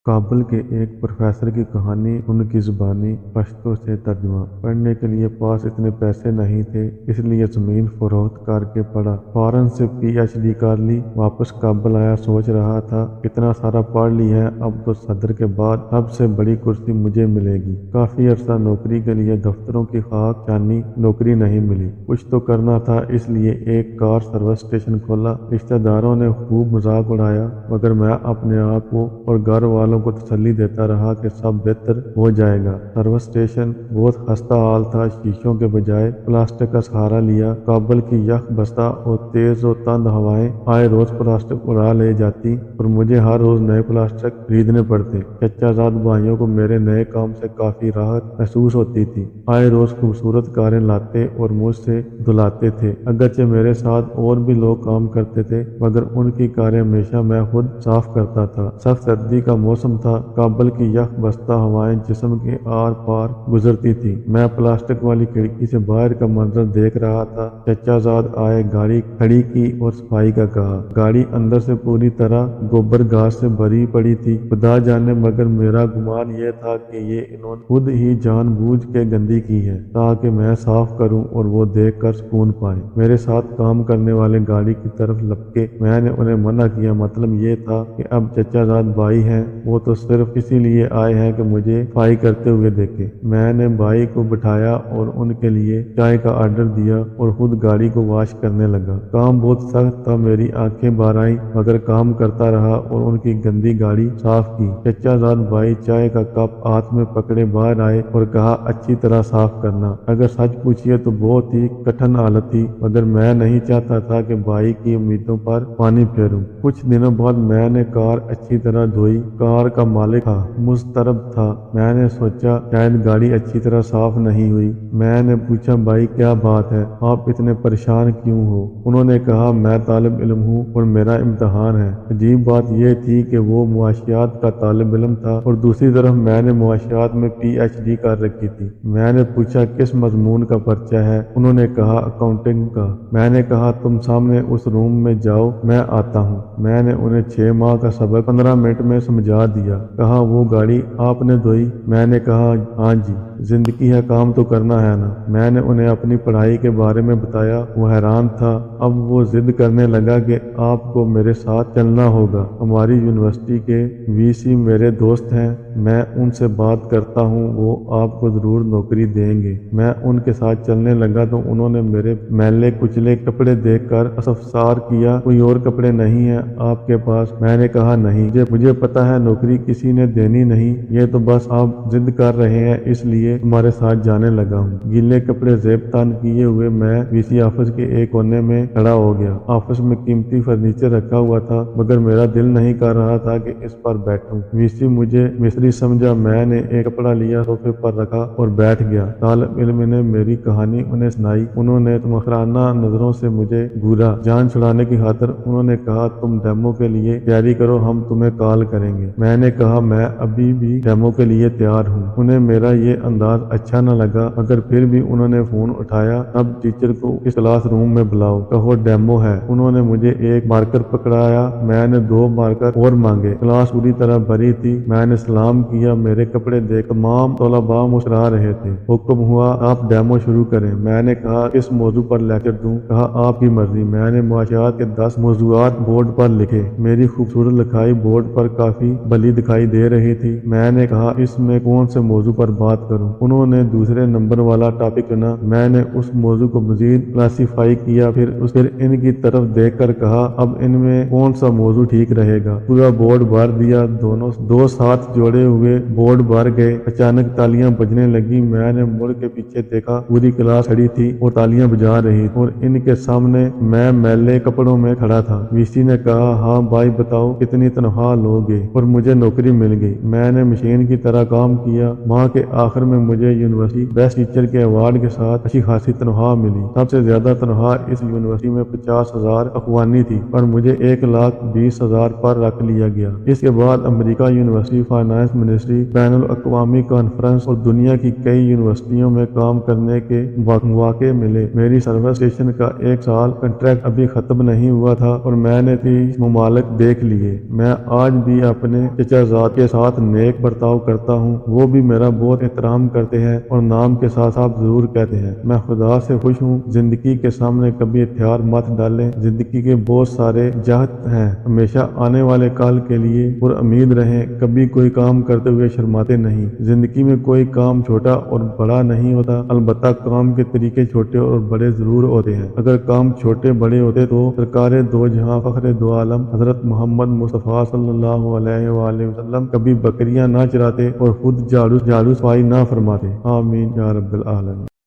काबुल के एक प्रोफेसर की कहानी उनकी ज़ुबानी पश्तो से तर्जुमा। पढ़ने के लिए पास इतने पैसे नहीं थे, इसलिए ज़मीन फरोख्त करके पढ़ा। फौरन से पीएचडी कर ली। वापस काबुल आया, सोच रहा था इतना सारा पढ़ ली है, अब तो सदर के बाद सबसे बड़ी कुर्सी मुझे मिलेगी। काफ़ी अरसा नौकरी के लिए दफ्तरों की खाक छानी, नौकरी नहीं मिली। कुछ तो करना था, इसलिए एक कार सर्विस स्टेशन खोला। रिश्तेदारों ने खूब मजाक उड़ाया, मगर मैं अपने आप को और घर वालों को तसल्ली देता रहा कि सब बेहतर हो जाएगा। सर्विस स्टेशन बहुत खस्ता हाल था। शीशों के बजाय प्लास्टिक का सहारा लिया। काबुल की यख बस्ता और तेज और तंद हवाएं आए रोज प्लास्टिक उड़ा ले जाती और मुझे हर रोज नए प्लास्टिक खरीदने पड़ते। चचाजाद भाइयों को मेरे नए काम से काफी राहत महसूस होती थी। आए रोज खूबसूरत कारें लाते और मुझसे धुलाते थे। अगरचे मेरे साथ और भी लोग काम करते थे, मगर उनकी कारें हमेशा मैं खुद साफ करता था। सख्त सर्दी का मौसम था। काबुल की यख बस्ता हवाएं जिस्म के आर पार गुजरती थी। मैं प्लास्टिक वाली खिड़की से बाहर का मंजर देख रहा था। चचाजाद आए, गाड़ी खड़ी की और सफाई का कहा। गाड़ी अंदर से पूरी तरह गोबर घास से भरी पड़ी थी। खुदा जाने, मगर मेरा गुमान यह था कि ये इन्होंने खुद ही जानबूझ के गंदी की है ताकि मैं साफ करूं और वो देख कर सुकून पाए। मेरे साथ काम करने वाले गाड़ी की तरफ लपके। मैंने उन्हें मना किया। मतलब ये था कि अब चचाजाद भाई हैं, वो तो सिर्फ इसीलिए आए हैं कि मुझे सफाई करते हुए देखे। मैंने भाई को बिठाया और उनके लिए चाय का ऑर्डर दिया और खुद गाड़ी को वॉश करने लगा। काम बहुत सख्त था। मेरी आंखें बाहर आई, मगर काम करता रहा और उनकी गंदी गाड़ी साफ की। चचाजाद भाई चाय का कप हाथ में पकड़े बाहर आए और कहा, अच्छी तरह साफ करना। अगर सच पूछिए तो बहुत ही कठिन हालत थी, मगर मैं नहीं चाहता था कि भाई की उम्मीदों पर पानी फेरूं। कुछ दिनों बाद मैंने कार अच्छी तरह धोई। कार का मालिक था, मुस्तरब था। मैंने सोचा शायद गाड़ी अच्छी तरह साफ नहीं हुई। मैंने पूछा, भाई क्या बात है, आप इतने परेशान क्यों हो? उन्होंने कहा, मैं तालिब इल्म हूँ और मेरा इम्तहान है। अजीब बात यह थी कि वो मुआशियात का तालिब इल्म था और दूसरी तरफ मैंने मुआशियात में पीएचडी कर रखी थी। मैंने पूछा, किस मजमून का पर्चा है? उन्होंने कहा, अकाउंटिंग का। मैंने कहा, तुम सामने उस रूम में जाओ, मैं आता हूँ। मैंने उन्हें 6 माह का सबक 15 मिनट में समझा दिया। कहा, वो गाड़ी आपने धोई? मैंने कहा, हाँ जी। जिंदगी है, काम तो करना है ना। मैंने उन्हें अपनी पढ़ाई के बारे में बताया। वो हैरान था। अब वो जिद करने लगा कि आपको मेरे साथ चलना होगा। हमारी यूनिवर्सिटी के वीसी मेरे दोस्त हैं, मैं उनसे बात करता हूँ, वो आपको जरूर नौकरी देंगे। मैं उनके साथ चलने लगा तो उन्होंने मेरे मैले कुचले कपड़े देखकर असफसार किया। कोई और कपड़े नहीं है आपके पास? मैंने कहा, नहीं, मुझे पता है नौकरी किसी ने देनी नहीं, ये तो बस आप जिद कर रहे हैं, इसलिए तुम्हारे साथ जाने लगा हूँ। गीले कपड़े जेब तान किए हुए मैं वीसी ऑफिस के एक कोने में खड़ा हो गया। ऑफिस में कीमती फर्नीचर रखा हुआ था, मगर मेरा दिल नहीं कर रहा था कि इस पर बैठूं। वीसी मुझे मिस्त्री समझा। मैंने एक कपड़ा लिया, सोफे पर रखा और बैठ गया। तालिब इल्म ने मेरी कहानी उन्हें सुनाई। उन्होंने मुखराना नजरों से मुझे घूरा। जान छुड़ाने की खातिर उन्होंने कहा, तुम डेमो के लिए तैयारी करो, हम तुम्हें कॉल करेंगे। मैंने कहा, मैं अभी भी डेमो के लिए तैयार हूँ। उन्हें मेरा ये अंदाज अच्छा न लगा, मगर फिर भी उन्होंने फोन उठाया। अब टीचर को इस क्लास रूम में बुलाओ, कहो डेमो है। उन्होंने मुझे एक मार्कर पकड़ाया। मैंने 2 मार्कर और मांगे। क्लास पूरी तरह भरी थी। मैंने सलाम किया। मेरे कपड़े देख तमाम तलबा मुस्कुरा रहे थे। हुक्म हुआ, आप डेमो शुरू करें। मैंने कहा, किस मौजू पर लेक्चर दूं? कहा, आपकी मर्जी। मैंने मुआशियात के 10 मौजूआत बोर्ड पर लिखे। मेरी खूबसूरत लिखाई बोर्ड पर काफी भली दिखाई दे रही थी। मैंने कहा, इसमें कौन से मौजू पर बात करूं? उन्होंने दूसरे नंबर वाला टॉपिक चुना। मैंने उस मौजू को मजीद क्लासीफाई किया, फिर इनकी तरफ देखकर कहा, अब इनमें कौन सा मौजू ठीक रहेगा? पूरा बोर्ड भर दिया। दोनों 2 साथ जोड़े हुए बोर्ड भर गए। अचानक तालियां बजने लगी। मैंने मुड़ के पीछे देखा। पूरी क्लास खड़ी थी और तालियां बजा रही और इनके सामने मैं मैले कपड़ों में खड़ा था। वीसी ने कहा, हाँ भाई बताओ, कितनी तनख्वाह लोगे? और मुझे नौकरी मिल गई। मैंने मशीन की तरह काम किया। माह के आखिर میں مجھے یونیورسٹی بیسٹ ٹیچر کے ایوارڈ کے ساتھ اچھی خاصی تنخواہ ملی۔ سب سے زیادہ تنخواہ اس یونیورسٹی میں 50,000 افغانی تھی، پر مجھے 1,20,000 پر رکھ لیا گیا۔ اس کے بعد امریکہ یونیورسٹی، فائنانس منسٹری، بین الاقوامی کانفرنس اور دنیا کی کئی یونیورسٹیوں میں کام کرنے کے مواقع ملے۔ میری سروس اسٹیشن کا 1 سال کنٹریکٹ ابھی ختم نہیں ہوا تھا اور میں نے 30 ممالک دیکھ لیے۔ میں آج بھی اپنے چچا زاد کے ساتھ نیک برتاؤ کرتا ہوں، وہ بھی میرا بہت احترام کرتے ہیں اور نام کے ساتھ آپ ضرور کہتے ہیں۔ میں خدا سے خوش ہوں۔ زندگی کے سامنے کبھی ہتھیار مت ڈالیں، زندگی کے بہت سارے جہت ہیں، ہمیشہ آنے والے کال کے لیے پر امید رہیں، کبھی کوئی کام کرتے ہوئے شرماتے نہیں۔ زندگی میں کوئی کام چھوٹا اور بڑا نہیں ہوتا، البتہ کام کے طریقے چھوٹے اور بڑے ضرور ہوتے ہیں۔ اگر کام چھوٹے بڑے ہوتے تو سرکار دو جہاں فخر دو عالم حضرت محمد مصطفیٰ صلی اللہ علیہ وآلہ وسلم کبھی بکریاں نہ چراتے اور خود جھاڑو صفائی نہ فرماتے۔ آمین یا رب العالمین۔